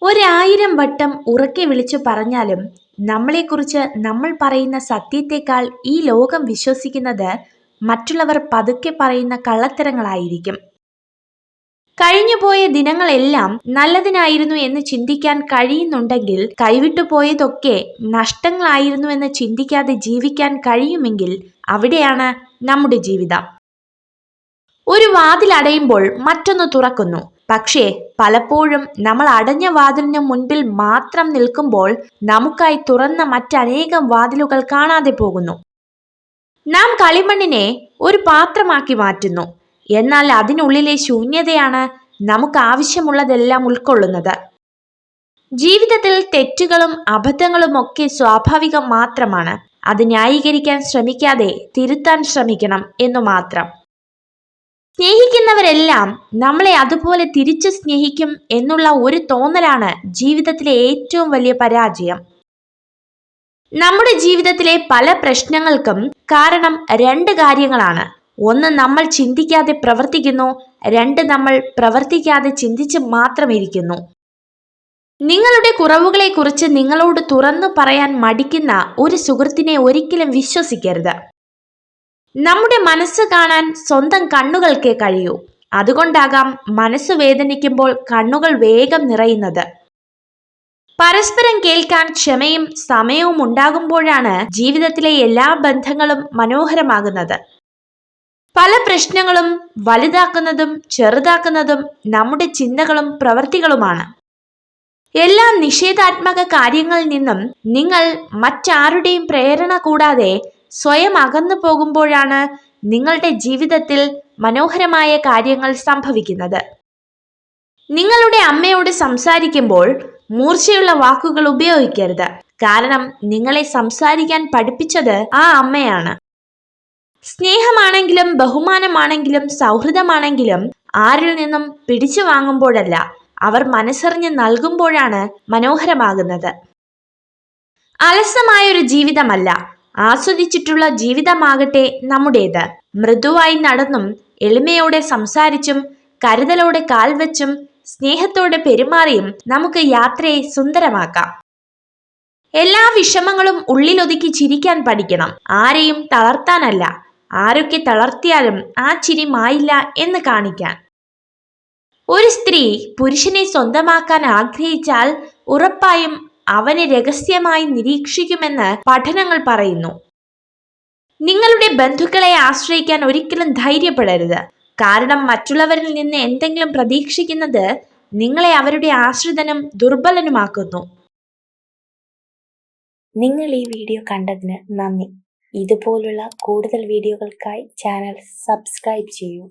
ഒരായിരം വട്ടം ഉറക്കെ വിളിച്ചു പറഞ്ഞാലും നമ്മളെക്കുറിച്ച് നമ്മൾ പറയുന്ന സത്യത്തെക്കാൾ ഈ ലോകം വിശ്വസിക്കുന്നത് മറ്റുള്ളവർ പതുക്കെ പറയുന്ന കള്ളത്തരങ്ങളായിരിക്കും. കഴിഞ്ഞുപോയ ദിനങ്ങളെല്ലാം നല്ലതിനായിരുന്നു എന്ന് ചിന്തിക്കാൻ കഴിയുന്നുണ്ടെങ്കിൽ, കൈവിട്ടുപോയതൊക്കെ നഷ്ടങ്ങളായിരുന്നു എന്ന് ചിന്തിക്കാതെ ജീവിക്കാൻ കഴിയുമെങ്കിൽ അവിടെയാണ് നമ്മുടെ ജീവിതം. ഒരു വാതിൽ അടയുമ്പോൾ മറ്റൊന്ന് തുറക്കുന്നു. പക്ഷേ പലപ്പോഴും നമ്മൾ അടഞ്ഞ വാതിലിന് മുൻപിൽ മാത്രം നിൽക്കുമ്പോൾ നമുക്കായി തുറന്ന മറ്റനേകം വാതിലുകൾ കാണാതെ പോകുന്നു. നാം കളിമണ്ണിനെ ഒരു പാത്രമാക്കി മാറ്റുന്നു, എന്നാൽ അതിനുള്ളിലെ ശൂന്യതയാണ് നമുക്ക് ആവശ്യമുള്ളതെല്ലാം ഉൾക്കൊള്ളുന്നത്. ജീവിതത്തിൽ തെറ്റുകളും അബദ്ധങ്ങളും ഒക്കെ സ്വാഭാവികം മാത്രമാണ്. അത് ന്യായീകരിക്കാൻ ശ്രമിക്കാതെ തിരുത്താൻ ശ്രമിക്കണം എന്നു മാത്രം. സ്നേഹിക്കുന്നവരെല്ലാം നമ്മളെ അതുപോലെ തിരിച്ചു സ്നേഹിക്കും എന്നുള്ള ഒരു തോന്നലാണ് ജീവിതത്തിലെ ഏറ്റവും വലിയ പരാജയം. നമ്മുടെ ജീവിതത്തിലെ പല പ്രശ്നങ്ങൾക്കും കാരണം രണ്ട് കാര്യങ്ങളാണ്. ഒന്ന്, നമ്മൾ ചിന്തിക്കാതെ പ്രവർത്തിക്കുന്നു. രണ്ട്, നമ്മൾ പ്രവർത്തിക്കാതെ ചിന്തിച്ച് മാത്രം ഇരിക്കുന്നു. നിങ്ങളുടെ കുറവുകളെ കുറിച്ച് നിങ്ങളോട് തുറന്നു പറയാൻ മടിക്കുന്ന ഒരു സുഹൃത്തിനെ ഒരിക്കലും വിശ്വസിക്കരുത്. നമ്മുടെ മനസ്സ് കാണാൻ സ്വന്തം കണ്ണുകൾക്കേ കഴിയൂ. അതുകൊണ്ടാകാം മനസ്സ് വേദനിക്കുമ്പോൾ കണ്ണുകൾ വേഗം നിറയുന്നത്. പരസ്പരം കേൾക്കാൻ ക്ഷമയും സമയവും ഉണ്ടാകുമ്പോഴാണ് ജീവിതത്തിലെ എല്ലാ ബന്ധങ്ങളും മനോഹരമാകുന്നത്. പല പ്രശ്നങ്ങളും വലുതാക്കുന്നതും ചെറുതാക്കുന്നതും നമ്മുടെ ചിന്തകളും പ്രവൃത്തികളുമാണ്. എല്ലാ നിഷേധാത്മക കാര്യങ്ങളിൽ നിന്നും നിങ്ങൾ മറ്റാരുടെയും പ്രേരണ കൂടാതെ സ്വയം അകന്നു പോകുമ്പോഴാണ് നിങ്ങളുടെ ജീവിതത്തിൽ മനോഹരമായ കാര്യങ്ങൾ സംഭവിക്കുന്നത്. നിങ്ങളുടെ അമ്മയോട് സംസാരിക്കുമ്പോൾ മൂർച്ചയുള്ള വാക്കുകൾ ഉപയോഗിക്കരുത്. കാരണം നിങ്ങളെ സംസാരിക്കാൻ പഠിപ്പിച്ചത് ആ അമ്മയാണ്. സ്നേഹമാണെങ്കിലും ബഹുമാനമാണെങ്കിലും സൗഹൃദമാണെങ്കിലും ആരിൽ നിന്നും പിടിച്ചു വാങ്ങുമ്പോഴല്ല, അവർ മനസ്സറിഞ്ഞ് നൽകുമ്പോഴാണ് മനോഹരമാകുന്നത്. അലസമായൊരു ജീവിതമല്ല, ആസ്വദിച്ചിട്ടുള്ള ജീവിതമാകട്ടെ നമ്മുടേത്. മൃദുവായി നടന്നും എളിമയോടെ സംസാരിച്ചും കരുതലോടെ കാൽവച്ചും സ്നേഹത്തോടെ പെരുമാറിയും നമുക്ക് യാത്രയെ സുന്ദരമാക്കാം. എല്ലാ വിഷമങ്ങളും ഉള്ളിലൊതുക്കി ചിരിക്കാൻ പഠിക്കണം. ആരെയും തളർത്താനല്ല, ആരൊക്കെ തളർത്തിയാലും ആ ചിരി മായില്ല എന്ന് കാണിക്കാൻ. ഒരു സ്ത്രീ പുരുഷനെ സ്വന്തമാക്കാൻ ആഗ്രഹിച്ചാൽ ഉറപ്പായും അവനെ രഹസ്യമായി നിരീക്ഷിക്കുമെന്ന് പഠനങ്ങൾ പറയുന്നു. നിങ്ങളുടെ ബന്ധുക്കളെ ആശ്രയിക്കാൻ ഒരിക്കലും ധൈര്യപ്പെടരുത്. കാരണം മറ്റുള്ളവരിൽ നിന്ന് എന്തെങ്കിലും പ്രതീക്ഷിക്കുന്നത് നിങ്ങളെ അവരുടെ ആശ്രിതനും ദുർബലനുമാക്കുന്നു. നിങ്ങൾ ഈ വീഡിയോ കണ്ടതിന് നന്ദി. ഇതുപോലുള്ള കൂടുതൽ വീഡിയോകൾക്കായി ചാനൽ സബ്സ്ക്രൈബ് ചെയ്യൂ.